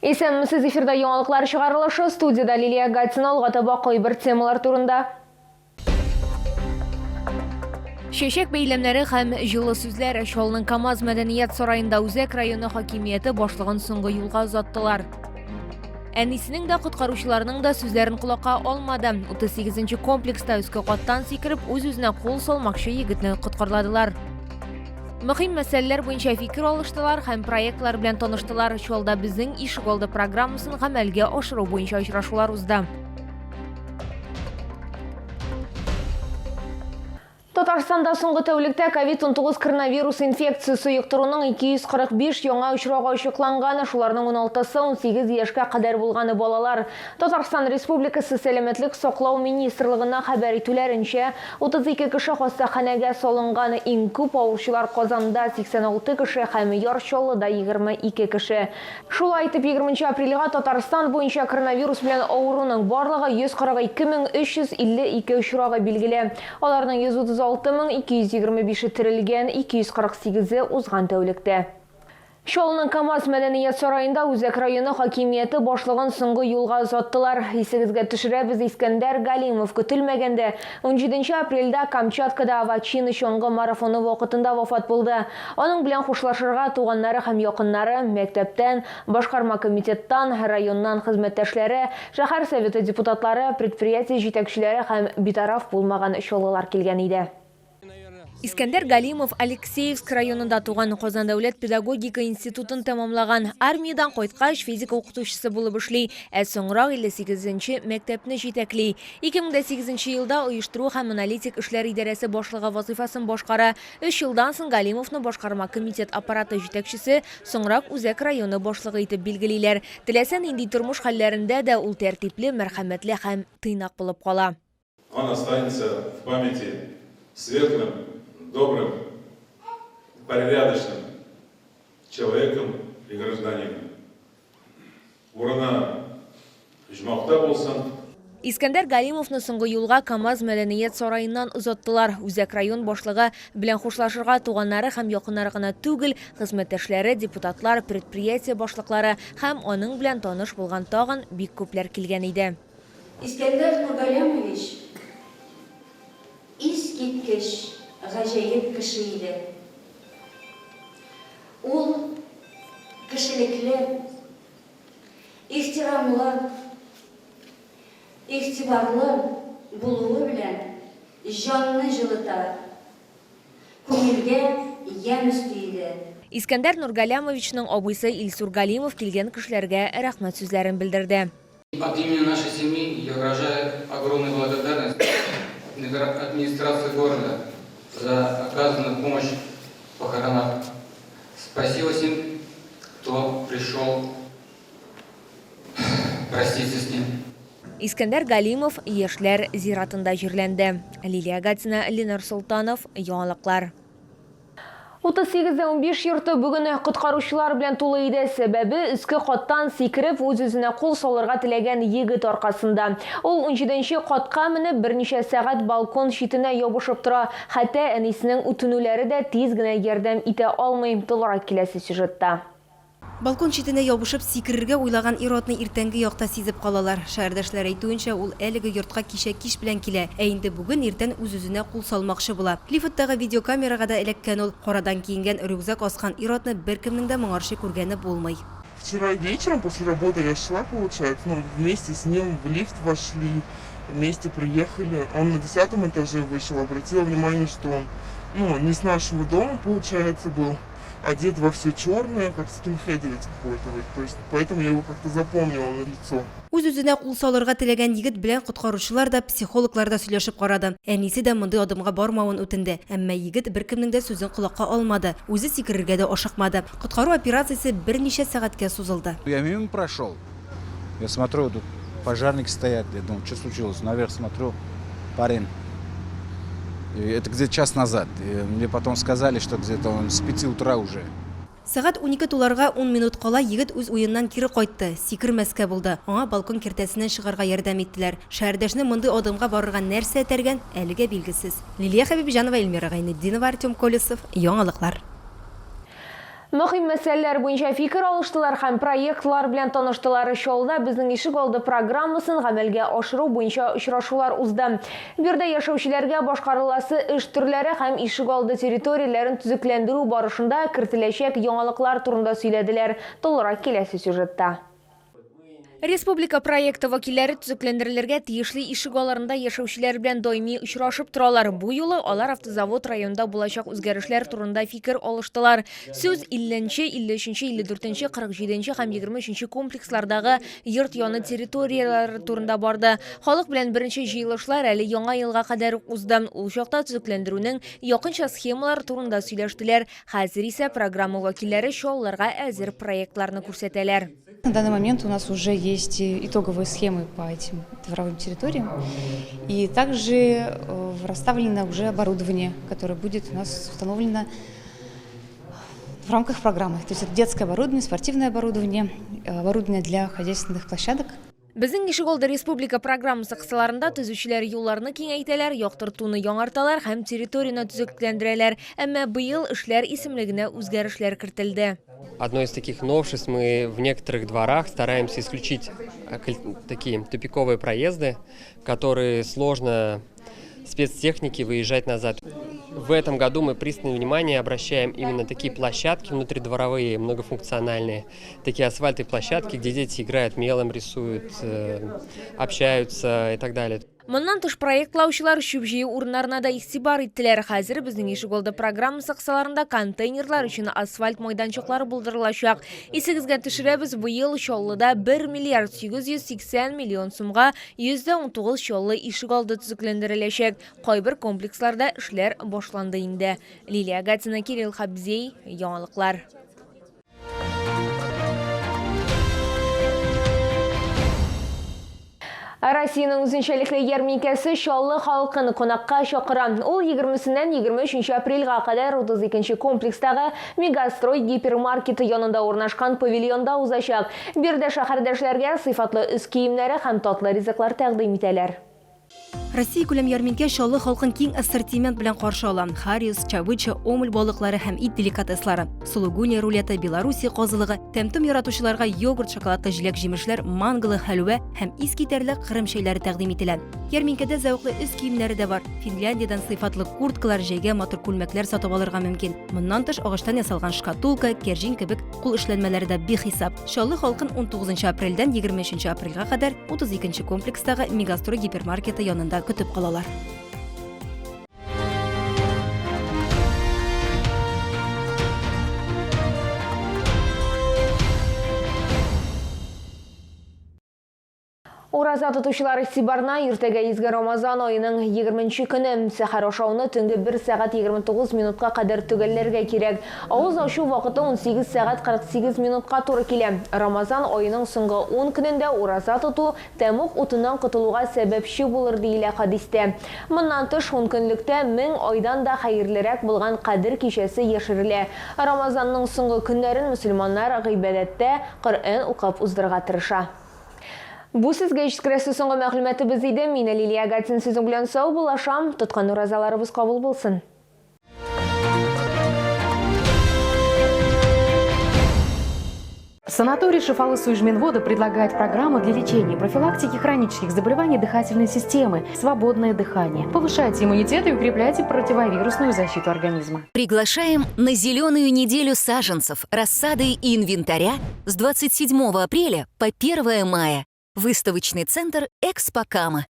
Есәмсез эфирда яңалыклар чыгарылышы, студияда Лилия Гатина алга кайбер темалар турында. Шешек бәйләмнәре һәм җылы сүзләр Шалның КамАЗ мәдәният сараенда Үзәк районы хакимияте башлыгын соңгы юлга озаттылар. Әнисенең дә коткаручыларның да сүзләрен колакка алмады. 38-нче комплекста өскә каттан сикереп, үз-үзенә кул салмакчы егетне коткарладылар. Мөһим мәсьәләләр буенча фикер алыштылар һәм проектлар белән таныштылар. Шалда безнең ишегалды программасын гамәлгә ашыру буенча очрашулар узды. Татарстанда соңгы тәүлектә COVID-19 коронавирус инфекциясы йоктыруның 245 яңа очрагы ачыкланган, шуларның 16-сы 18 яшькә кадәр булганы балалар. Татарстан Республикасы Сәламәтлек саклау министрлыгына хәбәр итүләренчә, 32 кеше хастаханәгә салынган, иң күп авыручылар Казанда 86 кеше һәм Ярчаллыда 22 кеше. Шулай итеп 20 апрельгә Татарстан буенча коронавирус белән авыруның барлыгы 142 очрагы билгеле. Аларның 136,225 терелгән, 248-е узган тәүлектә. Шалның КамАЗ мәдәният сараенда Үзәк районы хакимияте башлыгын соңгы юлга озаттылар. Исегезгә төшерәбез, Искәндәр Галимов көтелмәгәндә 17 апрельдә Камчаткада авачины чоңгы марафоны вакытында вафат булды. Аның белән хушлашырга туганнары һәм якыннары, мәктәптән, башкарма комитеттан, районнан хезмәттәшләре, шәһәр советы депутатлары, предприятие җитәкчеләре һәм битараф булмаган чаллылар килгән иде. Искәндәр Галимов Алексеевск районында туган, Казан дәүләт педагогика институтын тәмамлаган. Армиядан кайткач физика укытучысы булып эшли, соңрак 58-нче мәктәпне җитәкли. 2008 елда оештыру һәм аналитик эшләр идарәсе башлыгы вазифасын башкара. 3 елдан соң Галимовны башкарма комитет аппараты җитәкчесе, соңрак Үзәк районы башлыгы итеп билгелиләр. Теләсә нинди тормыш хәлләрендә дә ул тәртипле, мәрхәмәтле һәм тыйнак булып кала. Он останется в памяти светлым, добрым, порядочным человеком и гражданином. Урына жмакта булсын. Искәндәр Галимовны соңгы юлга КамАЗ мәдәният сараеннан озаттылар. Үзәк район башлыгы белән хушлашырга туганнары һәм якыннары гына түгел, хезмәттәшләре, депутатлар, предприятие башлыклары һәм аның белән таныш булган тагын бик күпләр килгән иде. Искәндәр Нургалимович искиткеч гаҗәеп кеше иде. Ул кешелекле, ихтирамлы, игътибарлы булуы белән җанны җылыта, күңелгә ямь өсти иде. Искәндәр Нургалимовичның абыйсы Илсур Галимов килгән кешеләргә рәхмәт сүзләрен белдерде. От имени нашей семьи я выражаю огромную благодарность администрации города за оказанную помощь в похоронах. Спасибо всем, кто пришел проститься с ним. Искәндәр Галимов яшьләр зиратында җирләнде. Лилия Гатина, Ленар Султанов, яңалыклар. 38-15 йорты бүген коткаручылар белән тулы иде. Сәбәбе өске каттан сикереп үз-үзенә кул салырга теләгән егет аркасында. Ул 17-нче катка менеп берничә сәгать балкон читенә ябышып тора. Хәтта әнисенең үтенүләре дә тиз генә ярдәм итә алмый. Тулырак киләсе сюжетта. Балкон читенә ябышып сикерергә уйлаган ир-атны иртәнге якта сизеп калалар. Шәһәрдәшләр әйтүенчә, ул әлеге йортка кичә кич белән килә, инде бүген иртән үз-үзенә кул салмакчы була. Лифттагы видеокамерага да эләккән ул, карадан киенгән рюкзак аскан ир-атны беркемнең дә моңарчы күргәне булмый. Вчера вечером после работы я шла, получается, вместе с ним в лифт вошли, вместе приехали. Он на 10-м этаже вышел, обратила внимание, что он, не с нашего дома, получается, был одет во все черное, как скинхедовец какой-то. То есть, поэтому я его как-то запомнила на лицо. Үз-үзенә кул салырга теләгән егет белән коткаручылар да, психологлар да сөйләшеп карады. Әнисе дә мондый адымга бармавын үтенде. Әмма егет беркемнең дә сүзен колакка алмады. Үзе сикерергә дә ашыкмады. Коткару операциясе берничә сәгатькә сузылды. Я мимо прошел. Я смотрю, тут пожарники стоят. Я думаю, что случилось? Наверх смотрю, парень. Это где-то час назад. И мне потом сказали, что где-то он с 5 утра уже. Сәгать 12 туларга 10 минут кала егет үз уеннан кире кайтты. Сикермәскә булды. Аңа балкон киртәсеннән чыгарга ярдәм иттеләр. Шәһәрдәшне мондый адымга барырга нәрсә этәргән, әлегә билгесез. Лилия Хәбибҗанова, Эльмира Гайнетдинова, Артем Колесов, яңалыклар. Мөһим мәсьәләләр буенча фикер алыштылар һәм проектлар белән таныштылар. Шулда безнең ишек алды программасын гамәлгә ашыру буенча очрашулар узды. Бирдә яшәүчеләргә башкарыласы эш төрләре һәм ишек алды территорияләрен төзекләндерү барышында кертеләчәк яңалыклар турында сөйләделәр. Толырак киләсе сюжетта. Республика проекты вәкилләре төзекләндерелергә тиешле ишек аларында яшәүчеләр белән даими очрашып торалар. Бу юлы алар автозавод районында булачак үзгәрешләр турында фикер алыштылар. Сүз 50-нче, 53-нче, 54-нче, 47-нче һәм 23-нче комплекслардагы йорт яны территорияләре турында барды. Халык белән беренче җыелышлар әле яңа елга кадәр узды. Ул чакта төзекләндерүнең якынча схемалар турында сөйләштеләр. Хәзер исә программа вәкилләре шоуларга әзер проектларны күрсәтәләр. На данный момент у нас уже есть итоговые схемы по этим дворовым территориям. И также расставлено уже оборудование, которое будет у нас установлено в рамках программы. То есть это детское оборудование, спортивное оборудование, оборудование для хозяйственных площадок. Безнең ишек алды республика программасы кысаларында төзүчеләр юлларны киңәйтәләр, яктыртуны яңарталар һәм территорияны төзекләндерәләр. Әмма быел эшләр исемлегенә үзгәрешләр кертелде. Одно из таких новшеств, мы в некоторых дворах стараемся исключить такие тупиковые проезды, которые сложно спецтехнике выезжать назад. В этом году мы пристальное внимание обращаем именно на такие площадки внутридворовые, многофункциональные, такие асфальтовые площадки, где дети играют мелом, рисуют, общаются и так далее. Моннан тыш проектлаучылар шүбҗие урыннарына да игътибар иттеләр. Хәзер безнең ишек алды программасы кысаларында контейнерлар өчен асфальт майданчыклары булдырылачак. Исегезгә төшерәбез, быел Чаллыда 1 миллиард 880 миллион сумга 119 чаллы ишек алды төзекләндереләчәк. Кайбер комплексларда эшләр башланды инде. Лилия Гатина, Кирилл Хабзей, яңалыклар. Россиянең үзенчәлекле ярминкәсе Чаллы халкын кунакка чакыра. Ул 20-ннән 23 апрельгә кадәр 32-нче комплекстагы Мегастрой гипермаркеты янында урнашкан павильонда узачак. Бирдә шәһәрдәшләргә сыйфатлы үз киемнәре һәм татлы ризыклар тәкъдим итәләр. Россия күләм ярминкә Чаллы халкын киң ассортимент белән каршы ала. Хариус, чавыча, омуль балыклары һәм ит деликатеслары, сулугуния рулеты, Белоруссия козылыгы, тәмтем яратучыларга йогурт, шоколадлы җиләк-җимешләр, мангалы, хәлвә һәм искитәрлек кырым чәйләре тәкъдим ителә. Ярминкәдә зәвыклы үз киемнәре дә бар. Финляндиядән сыйфатлы курткалар, җәйгә матур күлмәкләр сатып алырга мөмкин. Моннан тыш агыштан ясалган шкатулка, кәрҗин кебек кул эшләнмәләре дә бихисап. Чаллы халкын 19 апрельдән 23 апрельгә кадәр 32-нче комплекстагы Мегастрой гипермаркеты янында көтеп калалар. Ураза тотучылар игътибарына иртәгә изге Рамазан айының 20-нче көне сәхәр ашауны төнге 1 сәгать 29 минутка кадәр төгәлләргә кирәк. Авыз ачу вакыты 18 сәгать 48 минутка туры килә. Рамазан айының соңгы 10 көнендә ураза тоту тәмук утыннан котылуга сәбәпче булыр диелә хадистә. Моннан тыш 10 көнлектә 1000 айдан да хәерлерәк булган Кадер кичәсе яшерелә. Рамазанның соңгы көннәрен мөселманнар гыйбадәттә Коръән укып уздырырга тырыша. Бу сезгә җиткерәсе соңгы мәгълүматыбыз иде. Мин Лилия Гатин сезнең белән сау булашам. Тоткан уразаларыбыз кабул булсын. Санаторий Шифалы-Суйжминвода предлагает программу для лечения и профилактики хронических заболеваний дыхательной системы «Свободное дыхание». Повышайте иммунитет и укрепляйте противовирусную защиту организма. Приглашаем на зеленую неделю саженцев, рассады и инвентаря с 27 апреля по 1 мая. Выставочный центр «Экспокама».